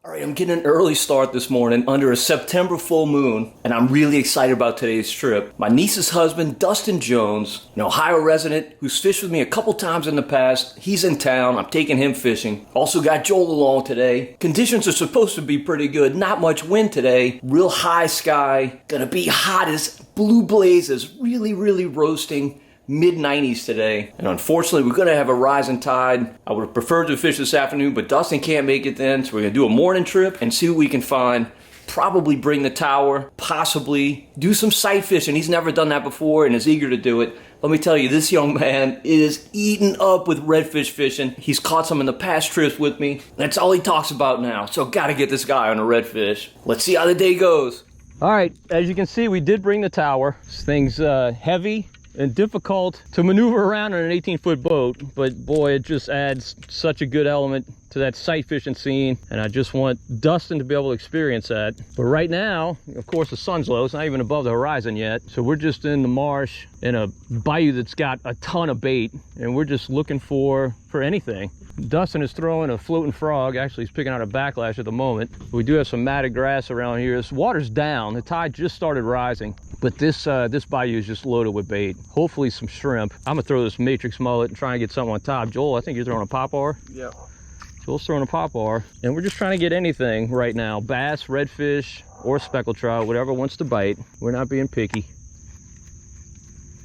All right, I'm getting an early start this morning under a September full moon, and I'm really excited about today's trip. My niece's husband, Dustin Jones, an Ohio resident who's fished with me a couple times in the past, he's in town. I'm taking him fishing. Also got Joel along today. Conditions are supposed to be pretty good. Not much wind today. Real high sky. Gonna be hot as blue blazes. Really roasting. Mid-90s today, and unfortunately we're going to have a rising tide. I would have preferred to fish this afternoon, but Dustin can't make it then, so we're going to do a morning trip and see what we can find. Probably bring the tower, possibly do some sight fishing. He's never done that before and is eager to do it. Let me tell you, this young man is eaten up with redfish fishing. He's caught some in the past trips with me. That's all he talks about now, so gotta get this guy on a redfish. Let's see how the day goes. All right, as you can see, we did bring the tower. This thing's heavy and difficult to maneuver around in an 18-foot boat, but boy, it just adds such a good element to that sight fishing scene, and I just want Dustin to be able to experience that. But right now, of course, the sun's low. It's not even above the horizon yet, so we're just in the marsh in a bayou that's got a ton of bait, and we're just looking for anything. Dustin is throwing a floating frog. Actually, he's picking out a backlash at the moment. We do have some matted grass around here. This water's down. The tide just started rising, but this bayou is just loaded with bait. Hopefully some shrimp. I'm gonna throw this matrix mullet and try and get something on top. Joel, I think you're throwing a popper. Yep. Joel's throwing a popper, and we're just trying to get anything right now. Bass, redfish, or speckled trout, whatever wants to bite. We're not being picky.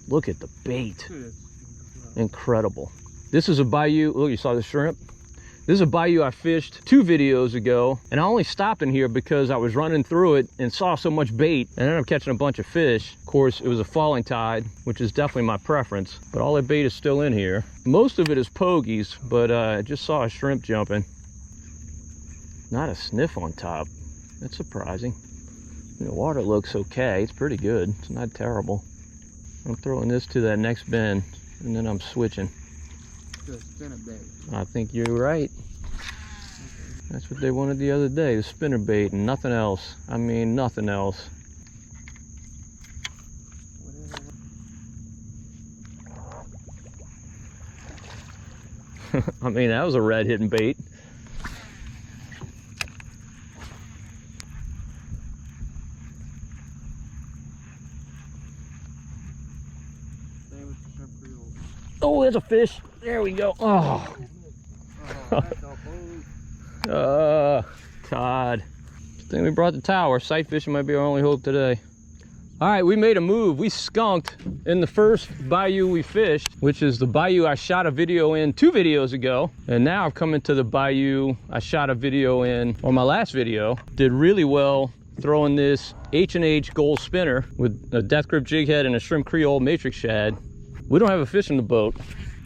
Look at the bait. Incredible. This is a bayou. Look, you saw the shrimp? This is a bayou I fished 2 videos ago, and I only stopped in here because I was running through it and saw so much bait and ended up catching a bunch of fish. Of course, it was a falling tide, which is definitely my preference, but all that bait is still in here. Most of it is pogies, but I just saw a shrimp jumping. Not a sniff on top. That's surprising. The water looks okay. It's pretty good. It's not terrible. I'm throwing this to that next bend, and then I'm switching. I think you're right. That's what they wanted the other day, the spinner bait and nothing else. I mean, nothing else. I mean, that was a red hitting bait. Oh, there's a fish. There we go. Oh. Todd. I think we brought the tower. Sight fishing might be our only hope today. All right, we made a move. We skunked in the first bayou we fished, which is the bayou I shot a video in 2 videos ago. And now I've come into the bayou I shot a video in on my last video. Did really well throwing this H&H gold spinner with a death grip jig head and a shrimp creole matrix shad. We don't have a fish in the boat.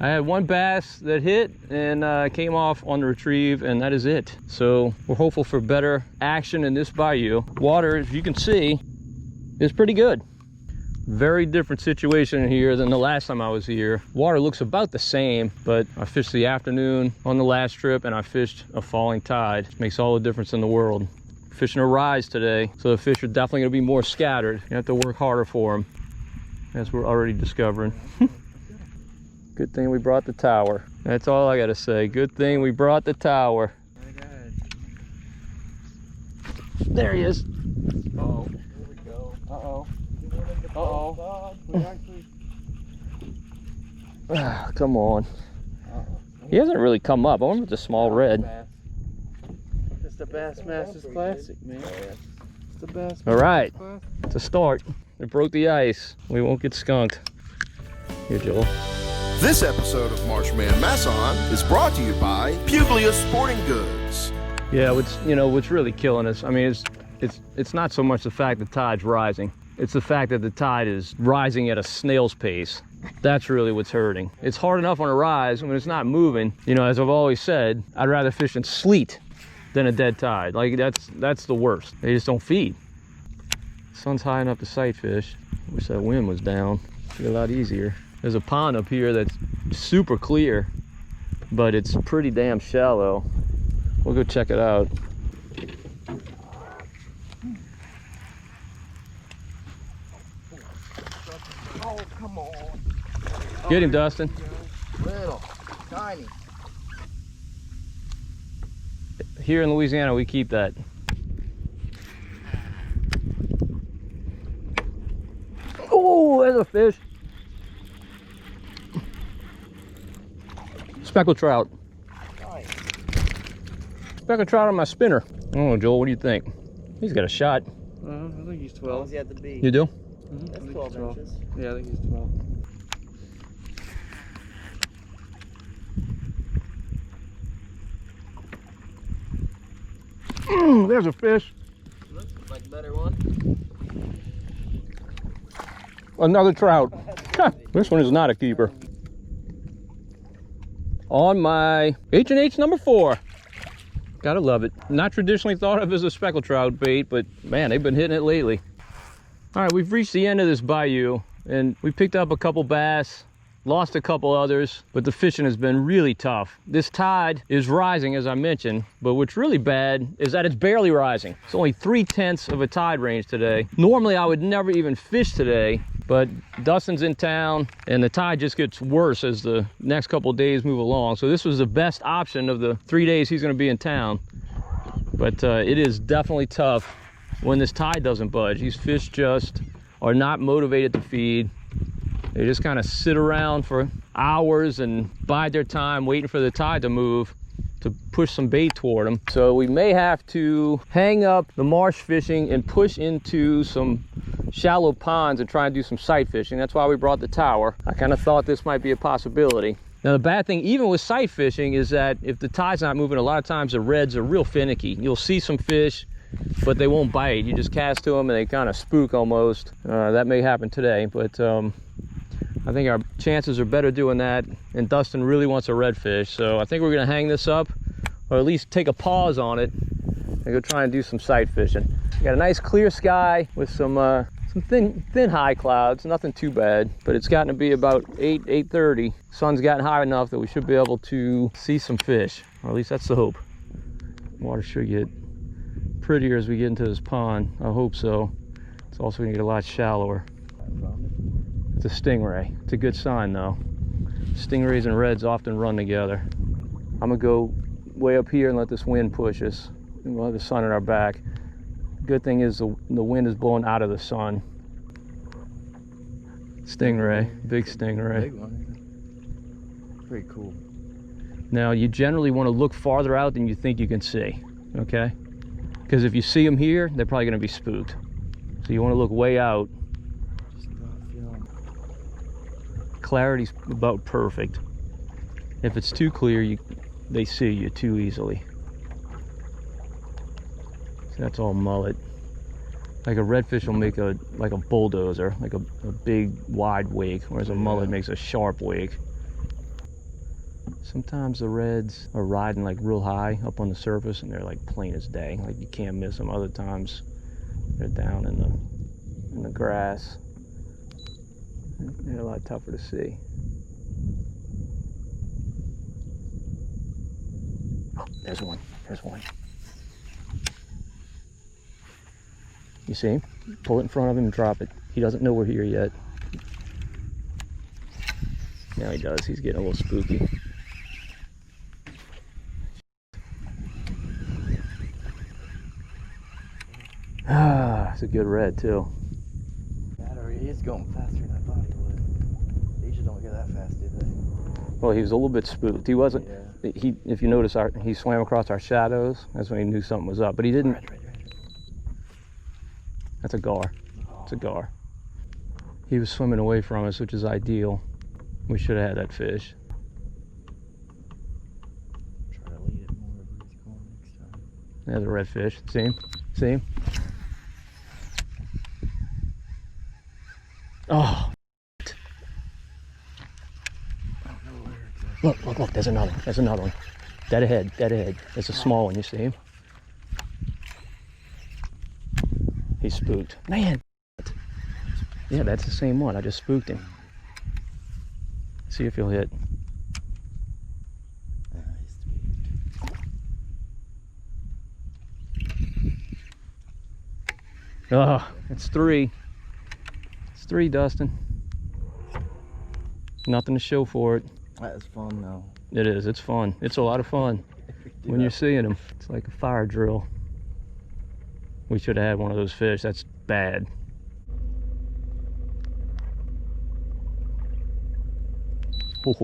I had 1 bass that hit and came off on the retrieve, and that is it. So we're hopeful for better action in this bayou. Water, as you can see, is pretty good. Very different situation here than the last time I was here. Water looks about the same, but I fished the afternoon on the last trip and I fished a falling tide. It makes all the difference in the world. Fishing a rise today, so the fish are definitely gonna be more scattered. You have to work harder for them, as we're already discovering. Good thing we brought the tower. That's all I gotta say. Good thing we brought the tower. There he is. Uh-oh. There we go. Uh-oh. Uh-oh. Come on. He hasn't really come up. I wonder if it's a small red. It's the Bassmasters Classic, man. It's the Bassmasters. All right. It's a start. It broke the ice. We won't get skunked. Here, Joel. This episode of Marshman Masson is brought to you by Puglia Sporting Goods. Yeah, what's really killing us, I mean, it's not so much the fact the tide's rising. It's the fact that the tide is rising at a snail's pace. That's really what's hurting. It's hard enough on a rise when it's not moving. You know, as I've always said, I'd rather fish in sleet than a dead tide. Like, that's the worst. They just don't feed. The sun's high enough to sight fish. Wish that wind was down. It'd be a lot easier. There's a pond up here that's super clear, but it's pretty damn shallow. We'll go check it out. Oh, come on. Get him, Dustin. Little, tiny. here in Louisiana, we keep that. Oh, there's a fish. Speckled trout. Nice. Speckled trout on my spinner. Oh, Joel, what do you think? He's got a shot. I think he's How 12. does he have to be? You do? That's I think 12 he's 12. inches. Yeah, I think he's 12. There's a fish. Looks like a better one. Another trout. This one is not a keeper. On my H&H number 4. Gotta love it. Not traditionally thought of as a speckled trout bait, but man, they've been hitting it lately. All right, we've reached the end of this bayou, and we picked up a couple bass, lost a couple others, but the fishing has been really tough. This tide is rising, as I mentioned, but what's really bad is that it's barely rising. It's only 3/10 of a tide range today. Normally, I would never even fish today, but Dustin's in town, and the tide just gets worse as the next couple of days move along. So this was the best option of the 3 days he's gonna be in town. But it is definitely tough when this tide doesn't budge. These fish just are not motivated to feed. They just kind of sit around for hours and bide their time waiting for the tide to move to push some bait toward them. So we may have to hang up the marsh fishing and push into some shallow ponds and try and do some sight fishing. That's why we brought the tower. I kind of thought this might be a possibility. Now the bad thing, even with sight fishing, is that if the tide's not moving, a lot of times the reds are real finicky. You'll see some fish, but they won't bite. You just cast to them and they kind of spook almost. That may happen today, but I think our chances are better doing that, and Dustin really wants a redfish, so I think we're gonna hang this up, or at least take a pause on it, and go try and do some sight fishing. We got a nice clear sky with some thin high clouds, nothing too bad, but it's gotten to be about 8:30. Sun's gotten high enough that we should be able to see some fish, or at least that's the hope. Water should get prettier as we get into this pond. I hope so. It's also gonna get a lot shallower. It's a stingray. It's a good sign though. Stingrays and reds often run together. I'm gonna go way up here and let this wind push us. And we'll have the sun at our back. Good thing is the wind is blowing out of the sun. Stingray, big stingray. Big one. Pretty cool. Now you generally want to look farther out than you think you can see, okay? Because if you see them here, they're probably gonna be spooked. So you want to look way out. Clarity's about perfect. If it's too clear, they see you too easily. So that's all mullet. Like a redfish will make like a bulldozer, like a big wide wake, whereas a mullet makes a sharp wake. Sometimes the reds are riding like real high up on the surface and they're like plain as day, like you can't miss them. Other times they're down in the grass. They're a lot tougher to see. Oh, there's one. There's one. You see him? Pull it in front of him and drop it. He doesn't know we're here yet. Now he does. He's getting a little spooky. Ah, it's a good red too. He is going faster than I thought he would. They usually don't get that fast, do they? Well, he was a little bit spooked. He wasn't. Yeah. If you notice, he swam across our shadows. That's when he knew something was up. But he didn't. Right. That's a gar. It's a gar. He was swimming away from us, which is ideal. We should have had that fish. Try to lead it more where he's going next time. There's a redfish. See him? See him? Oh. Look, there's another one. There's another one. Dead ahead, dead ahead. There's a small one, you see him? He's spooked. Man. Yeah, that's the same one. I just spooked him. See if he'll hit. Oh, it's 3. It's 3, Dustin. Nothing to show for it. That is fun though. It is. It's fun. It's a lot of fun. when you're seeing them. It's like a fire drill. We should have had one of those fish. That's bad. Oh.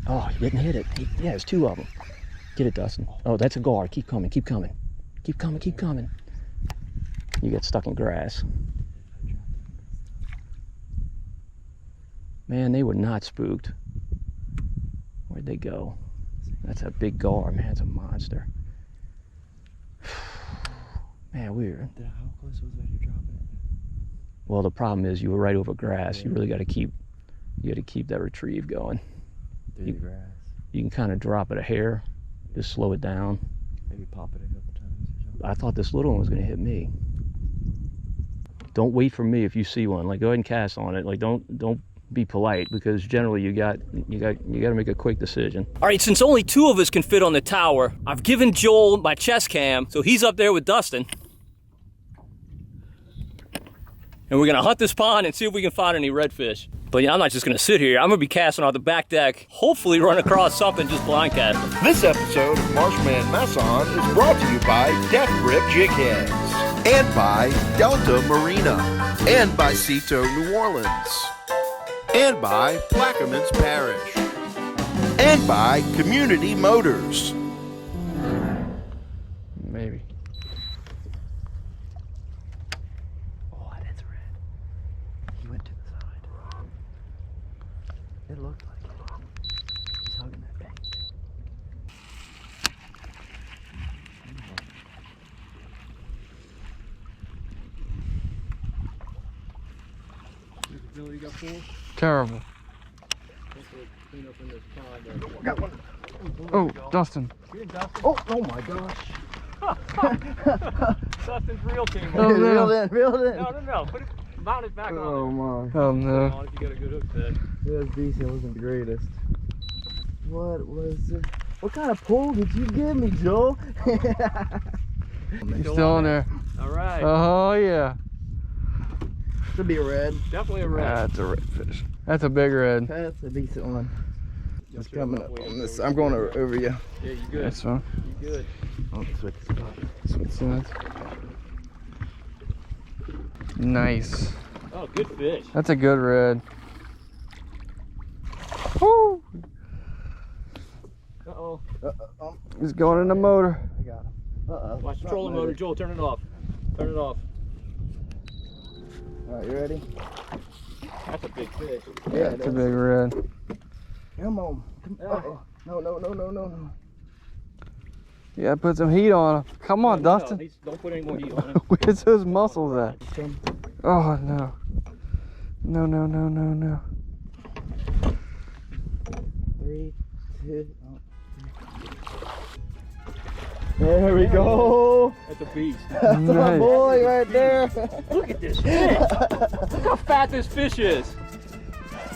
Oh, he didn't hit it. Yeah, there's two of them. Get it, Dustin. Oh, that's a gar. Keep coming, keep coming. Keep coming, keep coming. You get stuck in grass. Man, they were not spooked. Where'd they go? That's a big gar, man. It's a monster. Man, weird. How close was that to dropping it? Well, the problem is you were right over grass. You really got to keep that retrieve going. Through the grass. You can kind of drop it a hair, just slow it down. Maybe pop it a couple times or something. I thought this little one was going to hit me. Don't wait for me if you see one. Like, go ahead and cast on it. Like, don't be polite, because generally you got to make a quick decision. All right, since only two of us can fit on the tower, I've given Joel my chest cam, so he's up there with Dustin. And we're gonna hunt this pond and see if we can find any redfish. But yeah, I'm not just gonna sit here. I'm gonna be casting off the back deck, hopefully run across something just blind casting. This episode of Marshman Masson is brought to you by Death Grip Jig Heads, and by Delta Marina, and by Cito New Orleans, and by Plaquemines Parish, and by Community Motors. Maybe. Oh, that's red. He went to the side. It looked like it. He's hugging that bank. You got four? Terrible. Clean up in this pond there. Got one. Oh, Dustin. Oh my gosh. Dustin's reel came Oh, on. no. Reel it in. No. Put it, mount it back on. Oh my. Oh no. On if you got a good hook set. It was decent, it wasn't the greatest. What was it? What kind of pull did you give me, Joel? He's still in there. All right. Oh yeah. Should be a red. Definitely a red. That's a redfish. That's a big red. That's a decent one. It's sure coming enough, up we on go this. over I'm going here. over you. Yeah, you good. That's one. You good. Oh, switch the spot. That's what's nice. Oh, good fish. That's a good red. Woo! Uh-oh. He's going in the motor. I got him. Uh-oh. Watch the trolling motor. Joel, turn it off. Turn it off. Alright, you ready? That's a big fish. Yeah, That's a big red. Come on. Uh-oh. No. Yeah, put some heat on him. Come on, No, Dustin. don't put any more heat on it. Where's those muscles at? Oh no. No. 3, 2, There we go. That's a beast. That's my boy right there. Look at this fish. Look how fat this fish is.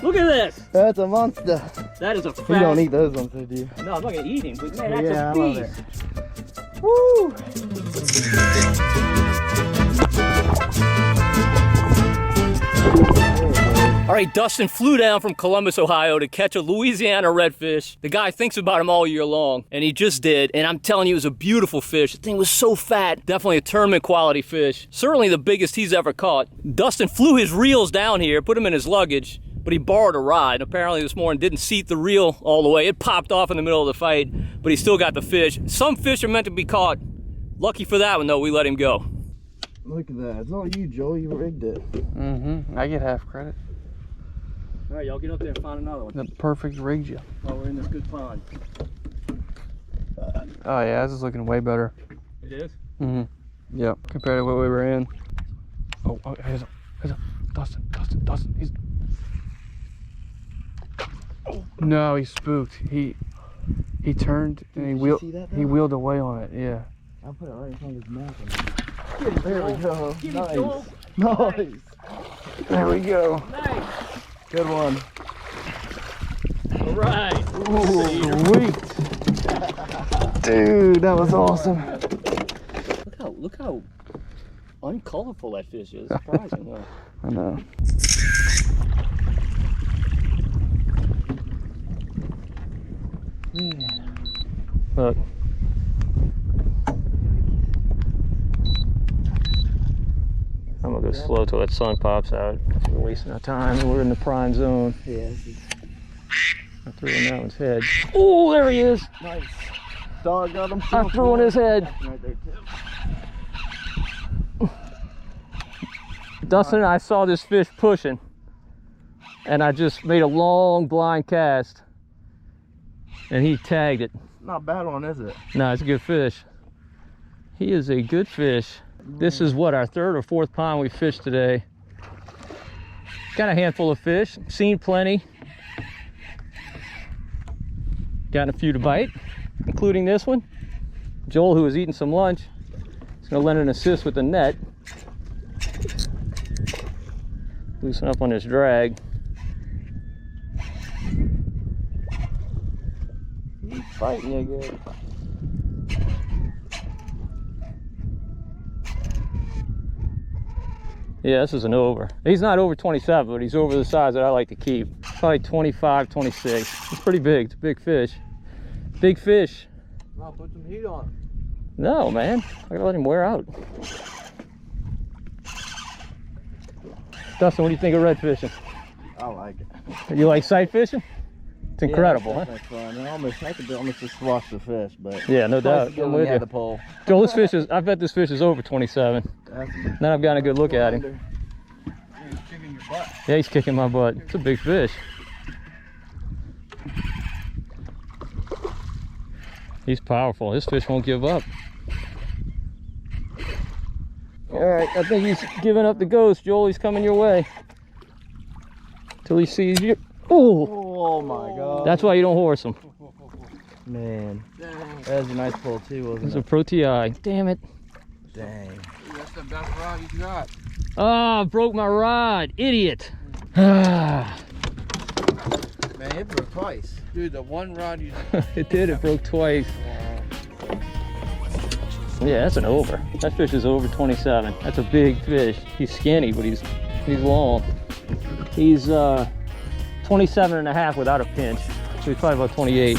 Look at this. That's a monster. That is a fat. You don't eat those ones, do you? No, I'm not gonna eat him, but man, that's Yeah, a I love beast. it. Woo! All right, Dustin flew down from Columbus, Ohio to catch a Louisiana redfish. The guy thinks about him all year long, and he just did. And I'm telling you, it was a beautiful fish. The thing was so fat. Definitely a tournament quality fish. Certainly the biggest he's ever caught. Dustin flew his reels down here, put them in his luggage, but he borrowed a rod. Apparently this morning didn't seat the reel all the way. It popped off in the middle of the fight, but he still got the fish. Some fish are meant to be caught. Lucky for that one, though, we let him go. Look at that. It's all you, Joel. You rigged it. Mm-hmm. I get half credit. All right, y'all get up there and find another one. The perfect rigged you. While we're in this good pond. Oh yeah, this is looking way better. It is? Mm-hmm. Yep, compared to what we were in. Oh, here's a Dustin. He's. Oh, no, he's spooked. He turned and Did you see that, though? he wheeled away on it. Yeah. I'll put it right in front of his mouth. Get it, There we Joel. go. Get it, Joel. Nice. There we go. Nice. Good one. All right. Sweet. Dude, that was awesome. Look how uncolorful that fish is. Surprising, huh? I know. Look. I'm gonna go slow till that sun pops out. We're wasting our time. We're in the prime zone. Yeah. I threw in that one's head. Oh, there he is. Nice. Dog got him. I threw in his head. Right there too. Dustin and I saw this fish pushing, and I just made a long blind cast, and he tagged it. Not a bad one, is it? No, it's a good fish. He is a good fish. This is what, our third or fourth pond we fished today. Got a handful of fish, seen plenty. Gotten a few to bite, including this one. Joel, who was eating some lunch, is gonna lend an assist with the net. Loosen up on this drag. He's fighting you good. Yeah, this is an over. He's not over 27, but he's over the size that I like to keep. Probably 25, 26. It's pretty big. It's a big fish. Big fish. I'll put some heat on him. No, man. I gotta let him wear out. Dustin, what do you think of red fishing? I like it. You like sight fishing? It's incredible, yeah, huh? that's fun. I could almost just wash the fish, but Yeah, no doubt. I'm with you. the pole. Joel, this fish is, I bet this fish is over 27. Now I've gotten a good look at him. He's kicking your butt. Yeah, he's kicking my butt. It's a big fish. He's powerful. This fish won't give up. All right, I think he's giving up the ghost, Joel. He's coming your way. Till he sees you. Oh, Oh my god. that's why you don't horse him. Man. That was a nice pull too, It's wasn't a it? Pro-TI. Damn it. Dang. That's the best rod you got. Oh, broke my rod. Idiot. Ah, Man, it broke twice. Dude, the one rod you it did. It broke twice. Yeah, that's an over. That fish is over 27. That's a big fish. He's skinny, but he's long. He's 27 and a half without a pinch. So he's probably about 28.